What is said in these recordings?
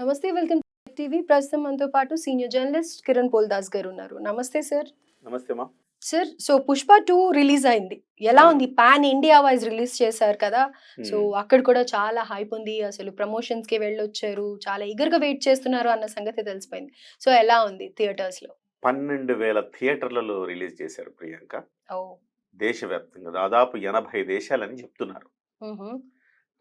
నమస్తే. Welcome to TV. ప్రస్తుతం మనతో పాటు సీనియర్ జర్నలిస్ట్ కిరణ్ పోల్దాస్ గారు ఉన్నారు. నమస్తే సార్. నమస్తే మా. సార్, సో 'పుష్ప 2' రిలీజ్ అయింది. ఎలా అవును. ఉంది? పాన్ ఇండియా వైస్ రిలీజ్ చేశారు కదా! సో హ్మ్. అక్కడ కూడా చాలా హైప్ ఉంది. అసలు ప్రమోషన్స్‌కి వెళ్ళొచ్చారు. చాలా ఈగర్‌గా వెయిట్ చేస్తున్నారు అన్న సంగతి తెలిసిపోయింది. సో ఎలా ఉంది థియేటర్స్‌లో? 12,000 థియేటర్లలో రిలీజ్ చేశారు ప్రియాంక. ఓహ్! దేశవ్యాప్తంగా దాదాపు 80 దేశాలని చెప్తున్నారు. హుహు.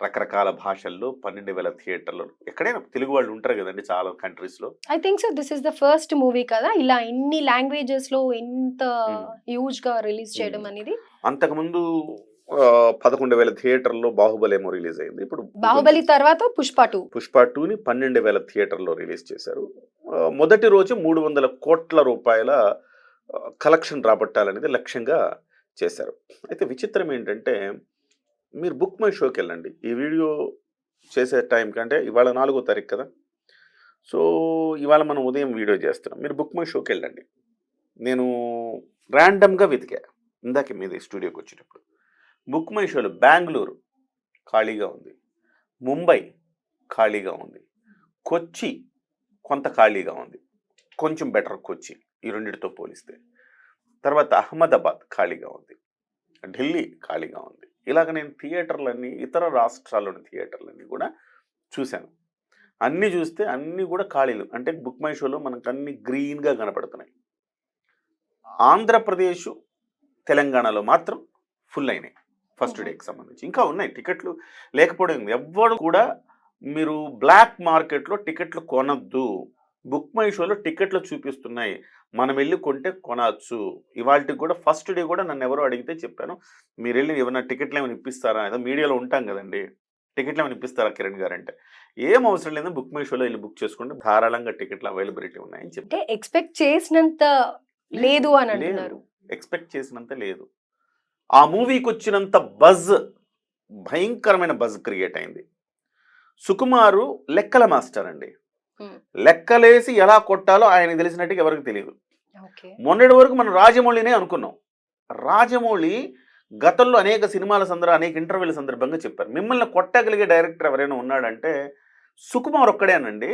రకరకాల భాషల్లో 12,000 థియేటర్లు. ఎక్కడైనా తెలుగు వాళ్ళు ఉంటారు కదండీ చాలా కంట్రీస్‌లో. I think so this is the first movie కదా! ఇలా ఇన్ని లాంగ్వేజెస్‌లో ఇంత హ్మ్. హ్యూజ్‌గా రిలీజ్ హ్మ్. చేయడం అనేది. అంతకుముందు 11,000 థియేటర్‌లో 'బాహుబలి' ఏమో రిలీజ్ అయింది. ఇప్పుడు 'బాహుబలి' తర్వాత 'పుష్ప 2'. 'పుష్ప 2'ని 12,000 థియేటర్‌లో రిలీజ్ చేశారు. మొదటి రోజు 300 కోట్ల రూపాయల కలెక్షన్ రాబట్టాలనేది లక్ష్యంగా చేశారు. అయితే విచిత్రం ఏంటంటే మీరు బుక్ మై షోకెళ్ళండి. ఈ వీడియో చేసే టైం కంటే ఇవాళ 4వ తారీఖు కదా! సో, ఇవాళ మనం ఉదయం వీడియో చేస్తున్నాం. మీరు బుక్ మై షోకెళ్ళండి. నేను ర్యాండమ్‌గా వెతికా. ఇందాకే మీది స్టూడియోకొచ్చేటప్పుడు. బుక్ మై షోలో బెంగుళూరు ఖాళీగా ఉంది. ముంబై ఖాళీగా ఉంది. కొచ్చి కొంత ఖాళీగా ఉంది. కొంచెం బెటర్ కొచ్చి ఈ రెండిటితో పోలిస్తే. తర్వాత అహ్మదాబాద్ ఖాళీగా ఉంది. ఢిల్లీ ఖాళీగా ఉంది. ఇలాగ నేను థియేటర్లన్నీ ఇతర రాష్ట్రాల్లోని థియేటర్లన్నీ కూడా చూశాను. అన్నీ చూస్తే అన్నీ కూడా ఖాళీలు. అంటే బుక్ మై షోలో మనకు అన్నీ గ్రీన్‌గా కనపడుతున్నాయి. ఆంధ్రప్రదేశు, తెలంగాణలో మాత్రం ఫుల్ అయినాయి. ఫస్ట్ హుహు. డేకి సంబంధించి. ఇంకా ఉన్నాయి టికెట్లు లేకపోవడం ఏంది. ఎవ్వడు కూడా మీరు బ్లాక్ మార్కెట్‌లో టికెట్లు కొనొద్దు. బుక్ మై షోలో టికెట్లు చూపిస్తున్నాయి. మనం వెళ్లి కొంటే కొనొచ్చు. ఇవాల్టికి కూడా ఫస్ట్ డే కూడా నన్నెవరో అడిగితే చెప్పాను. మీరెళ్లి ఏమన్నా టికెట్లేమైనా ఇప్పిస్తారా? ఏదో మీడియాలో ఉంటాం గదండీ! టికెట్లేమైనా ఇప్పిస్తారా కిరణ్ గారంటే, ఏం అవసరం లేదు బుక్ మై షోలో ఎళ్లి బుక్ చేసుకోండి. ధారాళంగా టికెట్ల అవైలబిలిటీ ఉన్నాయని అంటే చెప్పారు. ఎక్స్‌పెక్ట్ చేసినంత లేదు అని లేదు. అంటున్నారు. ఎక్స్‌పెక్ట్ చేసినంత లేదు. ఆ మూవీకొచ్చినంత బజ్ భయంకరమైన బజ్ క్రియేట్ అయింది. సుకుమారు లెక్కల మాస్టర్ అండి. హ్మ్. లెక్కలేసి ఎలా కొట్టాలో ఆయనకి తెలిసినట్టుగా ఎవరికీ తెలీదు. ఓకే. మొన్నటి వరకు మనం రాజమౌళినే అనుకున్నాం. రాజమౌళి గతంలో అనేక అనేక ఇంటర్వ్యూల సందర్భంగా చెప్పారు. మిమ్మల్ని కొట్టగలిగే డైరెక్టర్ ఎవరైనా ఉన్నాడంటే సుకుమార్ ఒక్కడేనండి.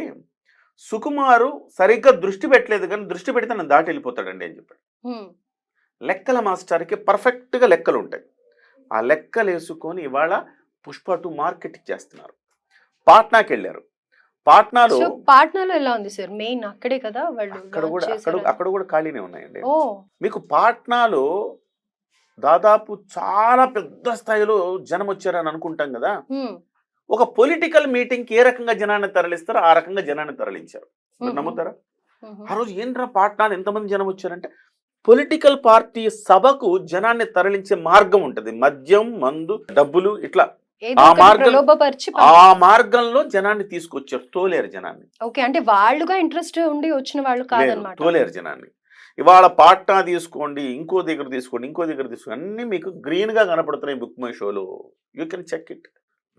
సుకుమారు సరిగ్గా దృష్టి పెట్టలేదు కానీ దృష్టి పెడితే నన్ను దాటి వెళ్ళిపోతాడండి అని చెప్పాడు. హ్మ్. లెక్కల మాస్టర్‌కి పర్ఫెక్ట్‌గా లెక్కలుంటాయి. ఆ లెక్కలేసుకొని ఇవాళ 'పుష్ప 2' మార్కెటింగ్ చేస్తున్నారు. పాట్నాకెళ్లారు. పాట్నాలో సో పాట్నాలో ఎలా ఉంది సార్? మెయిన్ అక్కడే కదా వాళ్ళు అక్కడ లాంచ్ కూడా చేశారని. అక్కడ కూడా ఖాళీనే ఉన్నాయండి. ఓహ్! మీకు పాట్నాలో దాదాపు చాలా పెద్ద స్థాయిలో జనమొచ్చారని అనుకుంటాం గదా! హ్మ్. ఒక పొలిటికల్ మీటింగ్‌కి ఏ రకంగా జనాన్ని తరలిస్తారో ఆ రకంగా జనాన్ని తరలించారు. మీరు హుహు. నమ్ముతారా? హుహు. ఆ రోజు ఏంట్రా పాట్నాలో ఎంతమంది జనమొచ్చారంటే పొలిటికల్ పార్టీ సభకు జనాన్ని తరలించే మార్గం ఉంటది. మద్యం, మందు, డబ్బులు ఇట్లా ఏదో ఆ ఒకటి మార్గం ప్రలోభపరిచి ఆ మార్గంలో జనాన్ని తీసుకొచ్చారు. తోలేరు జనాన్ని. ఓకే. అంటే వాళ్ళుగా ఇంట్రెస్ట్ ఉండి వచ్చిన వాళ్ళు లేదు. కాదనమాట. తోలేరు జనాన్ని. ఇవాళ పాట్నా తీసుకోండి, ఇంకో దగ్గర తీసుకోండి, ఇంకో దగ్గర తీసుకోండి. అన్నీ మీకు గ్రీన్‌గా కనపడుతున్నాయి బుక్ మై షోలో. You can check it.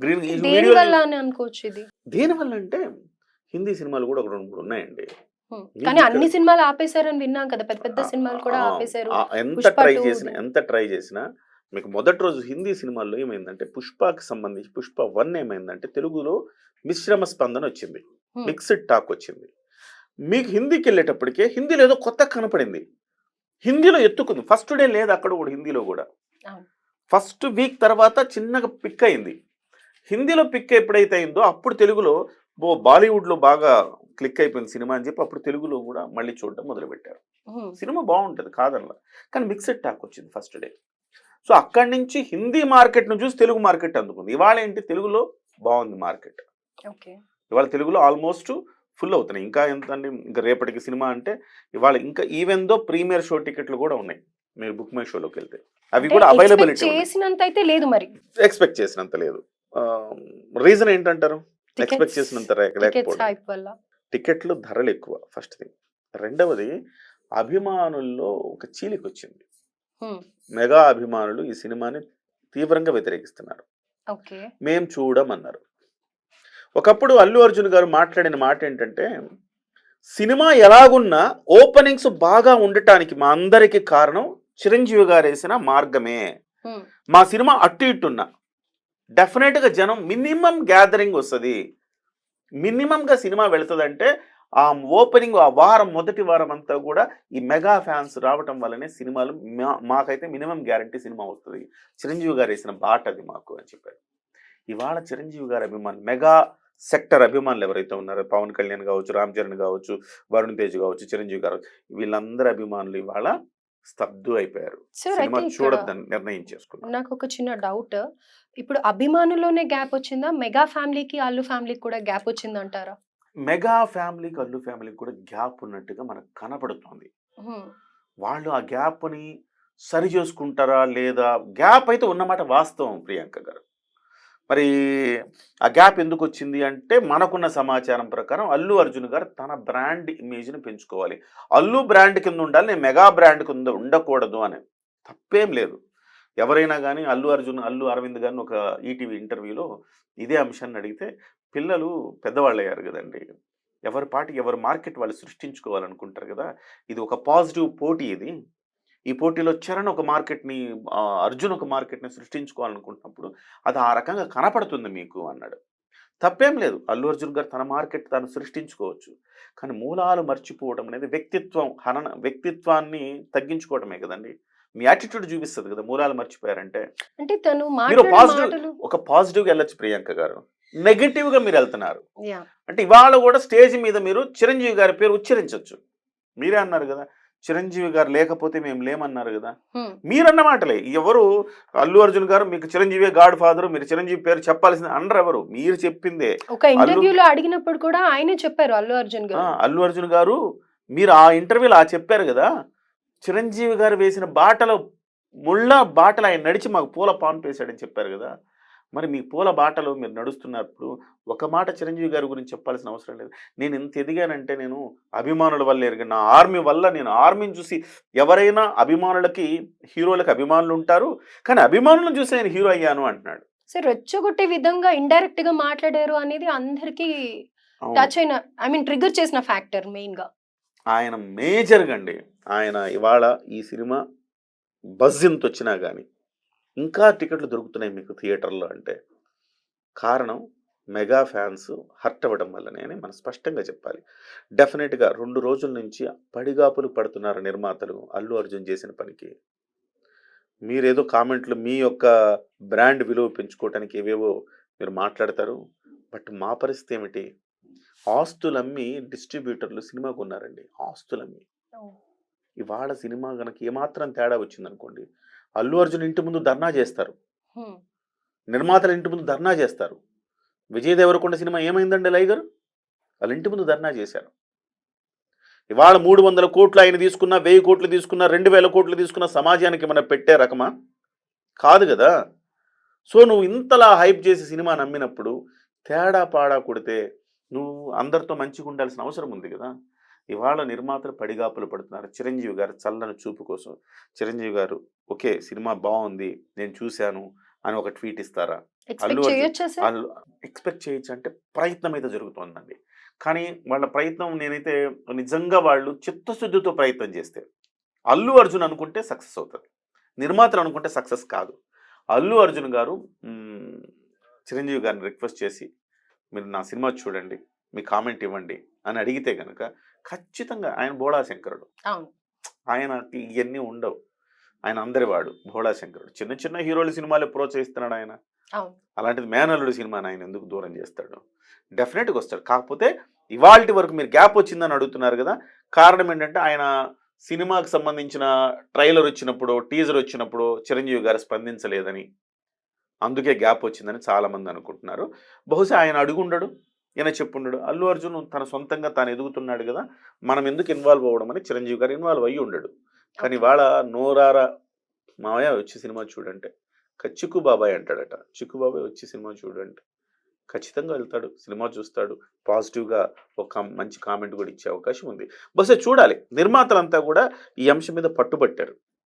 Green ఈ దేని వీడియోలు వల్ల అని అనుకోవచ్చు ఇది? దేనివల్ల అంటే హిందీ సినిమాలు కూడా ఒక 2, 3 ఉన్నాయండి. హ్మ్. కానీ మీకిక్కడ అన్ని సినిమాలు ఆపేసారని విన్నాం కదా! పెద్ద పెద్ద ఆహ్, సినిమాలు కూడా ఆ! ఆపేసారు. ఎంత 'పుష్ప ట్రై 2' చేసినా, ఎంత ట్రై చేసినా మీకు మొదటి రోజు హిందీ సినిమాల్లో ఏమైందంటే 'పుష్పకి' సంబంధించి 'పుష్ప 1' ఏమైందంటే తెలుగులో మిశ్రమ స్పందన వచ్చింది. హ్మ్. మిక్స్డ్ టాక్ వచ్చింది. మీకు హిందీకెళ్ళేటప్పటికే హిందీలో ఏదో కొత్తగా కనపడింది. హిందీలో ఎత్తుకుంది. ఫస్ట్ డే లేదు అక్కడ కూడా హిందీలో కూడా. అవును. ఫస్ట్ వీక్ తర్వాత చిన్నగా పిక్ అయింది. హిందీలో పిక్ ఎప్పుడైతే అయిందో అప్పుడు తెలుగులో బాలీవుడ్‌లో బాగా క్లిక్ అయిపోయింది సినిమా అని చెప్పి అప్పుడు తెలుగులో కూడా మళ్ళీ చూడడం మొదలుపెట్టారు. హ్మ్. సినిమా బావుంటది కాదనలా. కానీ మిక్స్డ్ టాక్ వచ్చింది ఫస్ట్ డే. సో అక్కడి నుంచి హిందీ మార్కెట్‌ని చూసి తెలుగు మార్కెట్ అందుకుంది. ఇవాళ ఏంటి తెలుగులో బావుంది మార్కెట్. ఓకే. ఇవాళ తెలుగులో ఆల్మోస్ట్ ఫుల్ అవుతున్నాయి. ఇంకా ఎంతండి ఇంకా రేపటికి సినిమా అంటే ఇవాళ ఇంకా ఈవెన్ దో ప్రీమియర్ షో టికెట్లు కూడా ఉన్నాయి. మీరు బుక్ మై షోలోకెళ్తే. అవి అంటే కూడా ఎక్స్‌పెక్ట్ అవైలబిలిటీ ఉన్నాయి. చేసినంత అయితే లేదు మరి. ఎక్స్‌పెక్ట్ చేసినంత లేదు. రీజన్ ఏంటంటారు? ఎక్స్‌పెక్ట్ టికెట్స్ చేసినంత టికెట్స్ లేకపోవడం. హైప్ వల్ల. టికెట్లు ధరలెక్కువ ఫస్ట్ థింగ్. రెండవది అభిమానుల్లో ఒక చీలికొచ్చింది. హ్మ్. మెగా అభిమానులు ఈ సినిమాని తీవ్రంగా వ్యతిరేకిస్తున్నారు. ఓకే. మేం చూడమన్నారు. ఒకప్పుడు అల్లు అర్జున్ గారు మాట్లాడిన మాటేంటంటే, సినిమా ఎలాగున్నా ఓపెనింగ్స్ బాగా ఉండటానికి మా అందరికి కారణం చిరంజీవి గారేసిన మార్గమే. హ్మ్. మా సినిమా అటు ఇటున్నా డెఫినెట్‌గా జనం మినిమమ్ గ్యాదరింగ్ వస్తది. మినిమంగా సినిమా వెళుతుందంటే ఆ ఓపెనింగ్ ఆ వారం మొదటి వారం అంతా కూడా ఈ మెగా ఫ్యాన్స్ రావటం వల్లనే సినిమాలు మాకైతే మినిమం గ్యారంటీ సినిమా వస్తుంది. చిరంజీవి గారు వేసిన బాట అది మాకు అని చెప్పారు. ఇవాళ చిరంజీవి గారి అభిమానులు మెగా సెక్టర్ అభిమానులు ఎవరైతే ఉన్నారో పవన్ కళ్యాణ్ కావచ్చు, రామ్ చరణ్ కావచ్చు, వరుణ్ తేజ్ కావచ్చు, చిరంజీవి గారు వీళ్ళందరి అభిమానులు ఇవాళ స్తబ్దు అయిపోయారు. సార్ సినిమా అయితే ఇక్కడ చూడొద్దని నిర్ణయం చేసుకున్నారు. నాకొక చిన్న డౌట్. ఇప్పుడు 'అభిమాను'లోనే గ్యాప్ వచ్చిందా? 'మెగా ఫ్యామిలీకి', 'అల్లు ఫ్యామిలీకి' కూడా గ్యాప్ వచ్చిందంటారా? మెగా ఫ్యామిలీకి, అల్లు ఫ్యామిలీకి కూడా గ్యాప్ ఉన్నట్టుగా మనకు కనపడుతోంది. హ్మ్. వాళ్ళు ఆ గ్యాప్‌ని సరి చేసుకుంటారా? లేదా? గ్యాప్ అయితే ఉన్నమాట వాస్తవం ప్రియాంక గారు. మరి ఆ గ్యాప్ ఎందుకొచ్చింది అంటే, మనకున్న సమాచారం ప్రకారం అల్లు అర్జున్ గారు తన బ్రాండ్ ఇమేజ్‌ని పెంచుకోవాలి. అల్లు బ్రాండ్ కింద ఉండాలి. నేను మెగా బ్రాండ్ కింద ఉండకూడదు అని. తప్పేం లేదు. ఎవరైనా గాని అల్లు అర్జున్, అల్లు అరవింద్ గారిని ఒక ఈటీవీ ఇంటర్వ్యూలో ఇదే అంశాన్ని అడిగితే, పిల్లలు పెద్దవాళ్ళయ్యారు గదండీ! ఎవరి పాటికి ఎవరి మార్కెట్ వాళ్ళు సృష్టించుకోవాలనుకుంటారు గదా! ఇది ఒక పాజిటివ్ పోటీ ఇది. ఈ పోటీలో చరణ్ ఒక మార్కెట్‌ని అర్జున్ ఒక మార్కెట్‌ని సృష్టించుకోవాలనుకుంటున్నప్పుడు అది ఆ రకంగా కనపడుతుంది మీకు అన్నాడు. తప్పేం లేదు. అల్లు అర్జున్ గారు తన మార్కెట్ తను సృష్టించుకోవచ్చు. కానీ మూలాలు మర్చిపోవడం అనేది వ్యక్తిత్వాన్ని తగ్గించుకోవడమే గదండీ! మీ యాటిట్యూడ్ చూపిస్తది గదా! మూలాలు మర్చిపోయారంటే. అంటే తను మీరు మాట్లాడే మాటలు ఒక పాజిటివ్‌గా ఎళ్ళొచ్చు ప్రియాంక గారు. నెగెటివ్‌గా మీరెళ్తున్నారు. యాహ్! అంటే ఇవాళ గూడా స్టేజ్ మీద మీరు చిరంజీవి గారి పేరు ఉచ్చరించొచ్చు. మీరే అన్నారు గదా! చిరంజీవి గారు లేకపోతే మేము లేమన్నారు గదా! హ్మ్. మీరన్న మాటలే. ఎవరు అల్లు అర్జున్ గారు మీకు చిరంజీవే గాడ్ ఫాదర్. మీరు చిరంజీవి పేరు చెప్పాల్సింది అనరెవరు. మీరు చెప్పిందే. ఒక అల్లు ఇంటర్వ్యూలో అడిగినప్పుడు కూడా ఆయనే చెప్పారు 'అల్లు అర్జున్' గారు. అల్లు అర్జున్ గారు మీరు ఆ ఇంటర్వ్యూలో చెప్పారు గదా! చిరంజీవి గారు వేసిన బాటలో బాటలో ఆయన నడిచి మాకు పూల పాన్పేసాడని చెప్పారు గదా! మరి మీ పూల బాటలో మీరు నడుస్తున్నప్పుడు ఒక మాట చిరంజీవి గారి గురించి చెప్పాల్సిన అవసరం లేదు. నేను ఇంత ఎదిగానంటే నేను అభిమానుల వల్ల ఎదిగాను. నా ఆర్మీ వల్ల నేను ఆర్మీని చూసి ఎవరైనా హీరోలకి అభిమానులు ఉంటారు. కానీ అభిమానులను చూసి నేను హీరో అయ్యాను అంటున్నాడు. సో రెచ్చగొట్టే విధంగా ఇండైరెక్ట్‌గా మాట్లాడారు అనేది అందరికీ అవును. టచ్ అయిన ఐ మీన్ ట్రిగ్గర్ చేసిన ఫ్యాక్టర్ మెయిన్‌గా. ఆయన మేజర్‌గా అండి. ఆయన ఇవాళ ఈ సినిమా బజ్ ఇంతొచ్చినా గాని ఇంకా టికెట్లు దొరుకుతున్నాయి మీకు థియేటర్‌లో అంటే కారణం మెగా ఫ్యాన్స్ హర్ట్ అవ్వడం వల్లనే అని మనం స్పష్టంగా చెప్పాలి. డెఫినిట్‌గా 2 రోజుల నుంచి పడిగాపులు పడుతున్నారు నిర్మాతలు అల్లు అర్జున్ చేసిన పనికి. మీరేదో కామెంట్‌లు మీ యొక్క బ్రాండ్ విలువ పెంచుకోవటానికి ఏవేవో మీరు మాట్లాడతారు. బట్ మా పరిస్థితి ఏమిటి? ఆస్తులమ్మి డిస్ట్రిబ్యూటర్లు సినిమా కొన్నారండి. ఆస్తులమ్మి. ఓహ్! ఇవాళ సినిమా గనక ఏమాత్రం తేడా వచ్చిందనుకోండి, అల్లు అర్జున్ ఇంటి ముందు ధర్నా చేస్తారు. హ్మ్. నిర్మాతల ఇంటి ముందు ధర్నా చేస్తారు. విజయ్ దేవరకొండ సినిమా ఏమైందండి లైగర్? వాళ్ళ ఇంటి ముందు ధర్నా చేశారు. ఇవాళ 300,00,00,000 ఆయన తీసుకున్నా, 1000,00,00,000 తీసుకున్నా, 2,000,00,00,000 తీసుకున్న సమాజానికి ఏమన్నా పెట్టే రకమా? కాదు గదా! సో, నువ్వు ఇంతలా హైప్ చేసి సినిమా నమ్మినప్పుడు, తేడా పాడా కొడితే, నువ్వు అందరితో మంచిగుండాల్సిన అవసరం ఉంది గదా! ఇవాళ నిర్మాతలు పడిగాపులు పడుతున్నారు. చిరంజీవి గారు చల్లని చూపు కోసం. చిరంజీవి గారు ఓకే. సినిమా బావుంది. నేను చూసాను అని ఒక ట్వీట్ ఇస్తారా? అల్లు ఎక్స్‌పెక్ట్ అర్జున్ చేయొచ్చా సార్? ఆళ్ళు ఎక్స్‌పెక్ట్ చేయొచ్చంటే ప్రయత్నం అయితే జరుగుతోందండి. కానీ వాళ్ళ ప్రయత్నం నేనైతే నిజంగా వాళ్ళు చిత్తశుద్ధితో ప్రయత్నం చేస్తే, అల్లు అర్జున్ అనుకుంటే సక్సెస్ అవుతది. నిర్మాతలు అనుకుంటే సక్సెస్ కాదు. అల్లు అర్జున్ గారు హ్మ్, చిరంజీవి గారిని రిక్వెస్ట్ చేసి, "మీరు నా సినిమా చూడండి. మీ కామెంట్ ఇవ్వండి" అని అడిగితే గనక ఖచ్చితంగా ఆయన బోళా శంకరుడు. అవును. ఆయనకి ఇయన్నీ ఉండవు. ఆయన అందరివాడు భోళా శంకరుడు. చిన్న చిన్న హీరోల సినిమాలే ప్రోత్సహిస్తున్నాడు ఆయన. అవును. అలాంటిది మేనల్లుడు సినిమాని ఆయన ఎందుకు దూరం చేస్తాడు? డెఫినెట్‌గా వస్తాడు. కాకపోతే ఇవాల్టి వరకు మీరు గ్యాప్ వచ్చిందని అడుగుతున్నారు గదా! కారణం ఏంటంటే ఆయన సినిమాకి సంబంధించిన ట్రైలర్ వచ్చినప్పుడో, టీజర్ వచ్చినప్పుడో చిరంజీవి గారు స్పందించలేదని, అందుకే గ్యాప్ వచ్చిందని చాలామంది అనుకుంటున్నారు. బహుశా ఆయన అడుగుండడు. ఈయన చెప్పుండడు. అల్లు అర్జున్ తన సొంతంగా తాను ఎదుగుతున్నాడు గదా! మనం ఎందుకు ఇన్వాల్వ్ అవ్వడం అని చిరంజీవి గారు ఇన్వాల్వ్ అయ్యి ఉండడు. కానీ ఓకే. ఇవాళ నోరారా మావయ్య వచ్చి సినిమా చూడంటే, చిక్కు బాబాయ్ అంటాడట. చిక్కు బాబాయ్ వచ్చి సినిమా చూడంటే ఖచ్చితంగా వెళ్తాడు. సినిమా చూస్తాడు. పాజిటివ్‌గా ఒక మంచి కామెంట్ కూడా ఇచ్చే అవకాశం ఉంది. బహుశా చూడాలి. నిర్మాతలంతా కూడా ఈ అంశం మీద పట్టుబట్టారు.